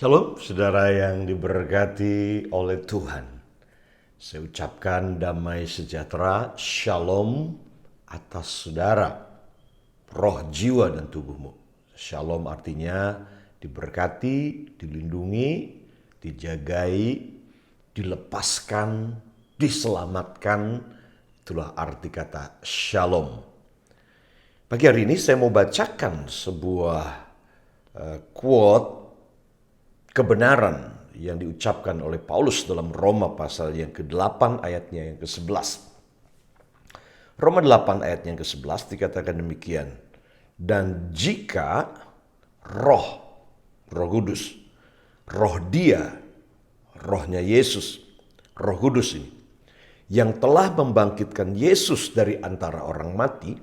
Shalom, saudara yang diberkati oleh Tuhan. Saya ucapkan damai sejahtera, shalom atas saudara, roh, jiwa, dan tubuhmu. Shalom artinya diberkati, dilindungi, dijagai, dilepaskan, diselamatkan. Itulah arti kata shalom. Pagi hari ini saya mau bacakan sebuah quote kebenaran yang diucapkan oleh Paulus dalam Roma pasal yang ke-8 ayatnya yang ke-11. Roma 8 ayatnya yang ke-11 dikatakan demikian. Dan jika roh kudus, roh dia, rohnya Yesus, roh kudus ini, yang telah membangkitkan Yesus dari antara orang mati,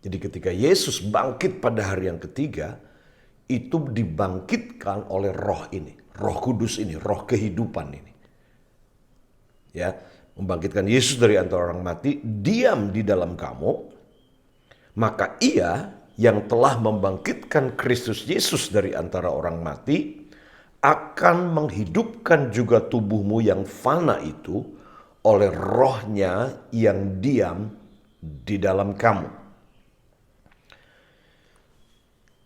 jadi ketika Yesus bangkit pada hari yang ketiga, itu dibangkitkan oleh roh ini, roh kudus ini, roh kehidupan ini. Ya, membangkitkan Yesus dari antara orang mati, diam di dalam kamu, maka ia yang telah membangkitkan Kristus Yesus dari antara orang mati, akan menghidupkan juga tubuhmu yang fana itu oleh rohnya yang diam di dalam kamu.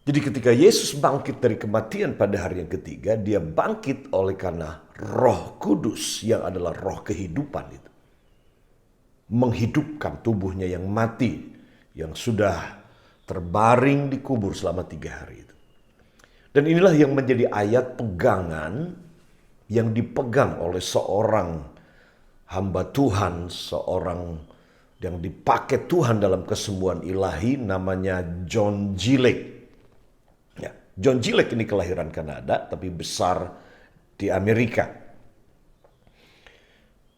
Jadi ketika Yesus bangkit dari kematian pada hari yang ketiga, dia bangkit oleh karena Roh Kudus yang adalah roh kehidupan itu. Menghidupkan tubuhnya yang mati, yang sudah terbaring di kubur selama 3 hari itu. Dan inilah yang menjadi ayat pegangan yang dipegang oleh seorang hamba Tuhan, seorang yang dipakai Tuhan dalam kesembuhan ilahi, namanya John G. Lake. Ya, John G. Lake ini kelahiran Kanada tapi besar di Amerika.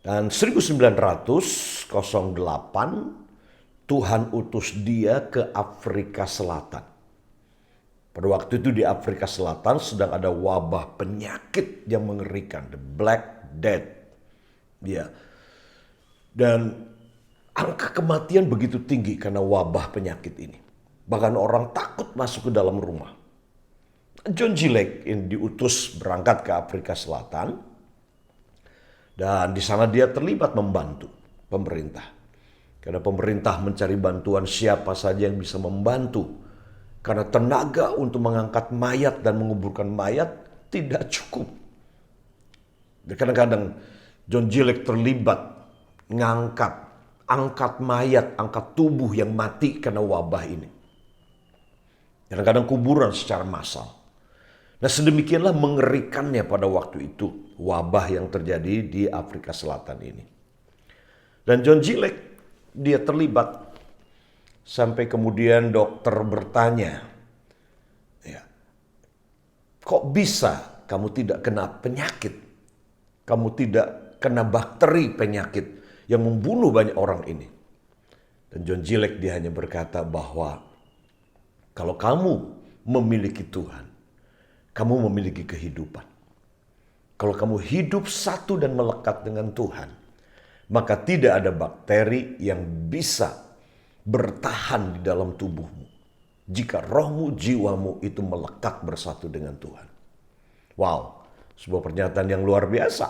Dan 1908 Tuhan utus dia ke Afrika Selatan. Pada waktu itu di Afrika Selatan sedang ada wabah penyakit yang mengerikan, the Black Death. Ya. Dan angka kematian begitu tinggi karena wabah penyakit ini. Bahkan orang takut masuk ke dalam rumah. John G. Lake ini diutus berangkat ke Afrika Selatan dan di sana dia terlibat membantu pemerintah. Karena pemerintah mencari bantuan siapa saja yang bisa membantu. Karena tenaga untuk mengangkat mayat dan menguburkan mayat tidak cukup. Dan kadang-kadang John G. Lake terlibat angkat mayat, angkat tubuh yang mati karena wabah ini. Kadang-kadang kuburan secara massal. Nah, sedemikianlah mengerikannya pada waktu itu wabah yang terjadi di Afrika Selatan ini. Dan John G. Lake dia terlibat sampai kemudian dokter bertanya, ya, kok bisa kamu tidak kena penyakit? Kamu tidak kena bakteri penyakit yang membunuh banyak orang ini. Dan John G. Lake dia hanya berkata bahwa kalau kamu memiliki Tuhan, kamu memiliki kehidupan. Kalau kamu hidup satu dan melekat dengan Tuhan, maka tidak ada bakteri yang bisa bertahan di dalam tubuhmu jika rohmu, jiwamu itu melekat bersatu dengan Tuhan. Wow, sebuah pernyataan yang luar biasa.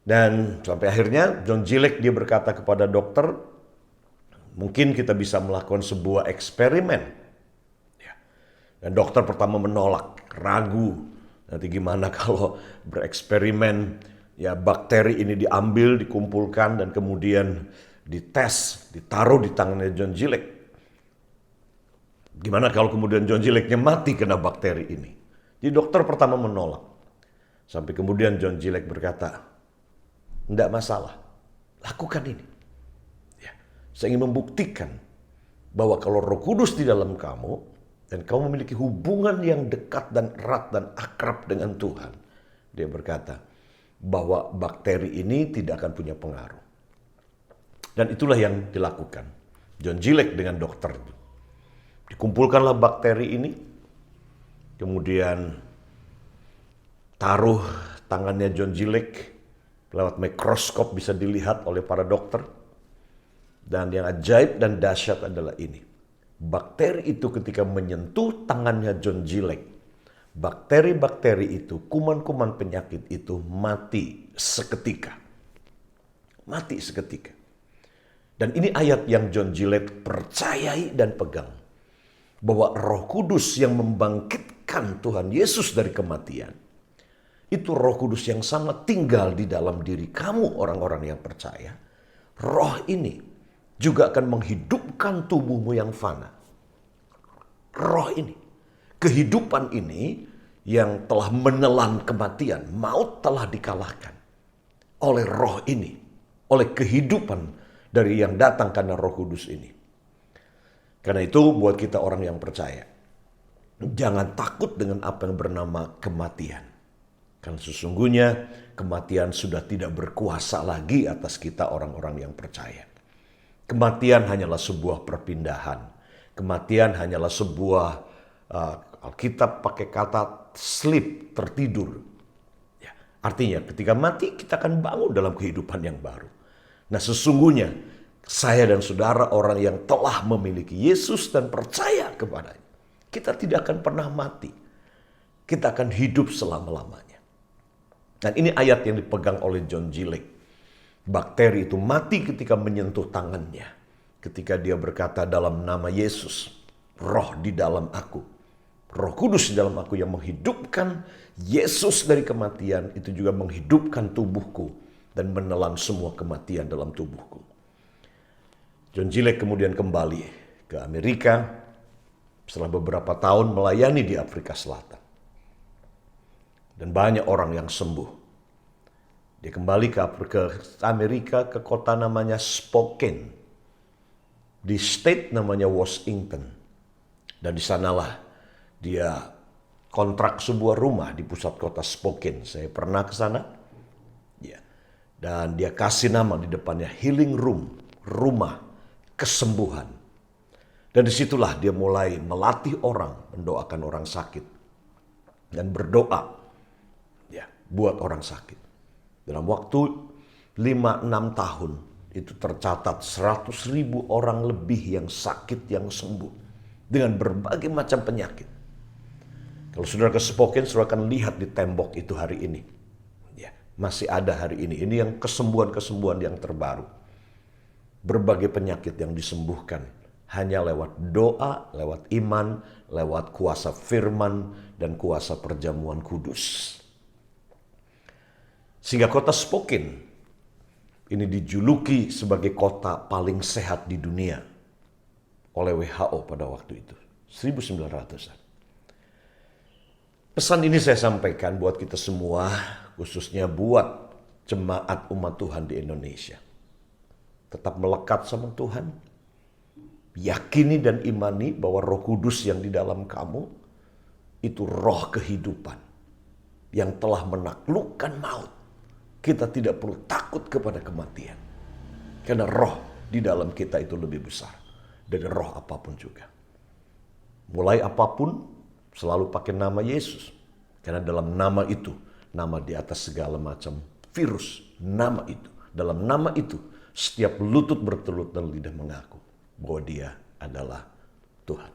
Dan sampai akhirnya John G. Lake dia berkata kepada dokter, mungkin kita bisa melakukan sebuah eksperimen. Dan dokter pertama menolak, ragu. Nanti gimana kalau bereksperimen, ya bakteri ini diambil, dikumpulkan, dan kemudian dites, ditaruh di tangannya John G. Lake. Gimana kalau kemudian John G. Lake-nya mati kena bakteri ini? Jadi dokter pertama menolak. Sampai kemudian John G. Lake berkata, enggak masalah, lakukan ini. Ya, saya ingin membuktikan bahwa kalau Roh Kudus di dalam kamu, dan kamu memiliki hubungan yang dekat dan erat dan akrab dengan Tuhan. Dia berkata bahwa bakteri ini tidak akan punya pengaruh. Dan itulah yang dilakukan John G. Lake dengan dokter. Dikumpulkanlah bakteri ini. Kemudian taruh tangannya John G. Lake. Lewat mikroskop bisa dilihat oleh para dokter. Dan yang ajaib dan dahsyat adalah ini. Bakteri itu ketika menyentuh tangannya John G. Lake, bakteri-bakteri itu, kuman-kuman penyakit itu mati seketika. Mati seketika. Dan ini ayat yang John Gillette percayai dan pegang. Bahwa Roh Kudus yang membangkitkan Tuhan Yesus dari kematian, itu Roh Kudus yang sama tinggal di dalam diri kamu orang-orang yang percaya. Roh ini juga akan menghidupkan tubuhmu yang fana. Roh ini, kehidupan ini yang telah menelan kematian, maut telah dikalahkan oleh roh ini, oleh kehidupan dari yang datang karena Roh Kudus ini. Karena itu buat kita orang yang percaya, jangan takut dengan apa yang bernama kematian. Karena sesungguhnya kematian sudah tidak berkuasa lagi atas kita orang-orang yang percaya. Kematian hanyalah sebuah perpindahan. Kematian hanyalah sebuah, Alkitab pakai kata sleep, tertidur. Ya, artinya ketika mati kita akan bangun dalam kehidupan yang baru. Nah sesungguhnya saya dan saudara orang yang telah memiliki Yesus dan percaya kepadanya, kita tidak akan pernah mati. Kita akan hidup selama-lamanya. Dan ini ayat yang dipegang oleh John Gillette. Bakteri itu mati ketika menyentuh tangannya. Ketika dia berkata dalam nama Yesus, roh di dalam aku. Roh Kudus di dalam aku yang menghidupkan Yesus dari kematian, itu juga menghidupkan tubuhku dan menelan semua kematian dalam tubuhku. John Gillette kemudian kembali ke Amerika setelah beberapa tahun melayani di Afrika Selatan. Dan banyak orang yang sembuh. Dia kembali ke Amerika, ke kota namanya Spokane. Di state namanya Washington. Dan di sanalah dia kontrak sebuah rumah di pusat kota Spokane. Saya pernah ke sana. Ya. Dan dia kasih nama di depannya Healing Room, rumah kesembuhan. Dan disitulah dia mulai melatih orang, mendoakan orang sakit. Dan berdoa ya, buat orang sakit. Dalam waktu 5-6 tahun itu tercatat 100.000 orang lebih yang sakit, yang sembuh. Dengan berbagai macam penyakit. Kalau saudara ke Spokane, saudara akan lihat di tembok itu hari ini. Ya, masih ada hari ini. Ini yang kesembuhan-kesembuhan yang terbaru. Berbagai penyakit yang disembuhkan hanya lewat doa, lewat iman, lewat kuasa firman, dan kuasa perjamuan kudus. Sehingga kota Spokane ini dijuluki sebagai kota paling sehat di dunia oleh WHO pada waktu itu, 1900-an. Pesan ini saya sampaikan buat kita semua, khususnya buat jemaat umat Tuhan di Indonesia. Tetap melekat sama Tuhan. Yakini dan imani bahwa Roh Kudus yang di dalam kamu itu roh kehidupan yang telah menaklukkan maut. Kita tidak perlu takut kepada kematian. Karena roh di dalam kita itu lebih besar dari roh apapun juga. Mulai apapun selalu pakai nama Yesus. Karena dalam nama itu, nama di atas segala macam virus, nama itu. Dalam nama itu, setiap lutut bertelut dan lidah mengaku bahwa dia adalah Tuhan.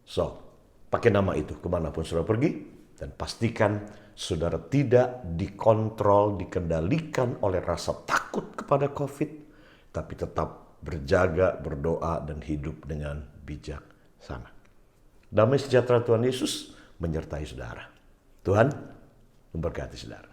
So, pakai nama itu kemanapun saudara pergi. Dan pastikan saudara tidak dikontrol, dikendalikan oleh rasa takut kepada COVID. Tapi tetap berjaga, berdoa, dan hidup dengan bijaksana. Damai sejahtera Tuhan Yesus menyertai saudara. Tuhan memberkati saudara.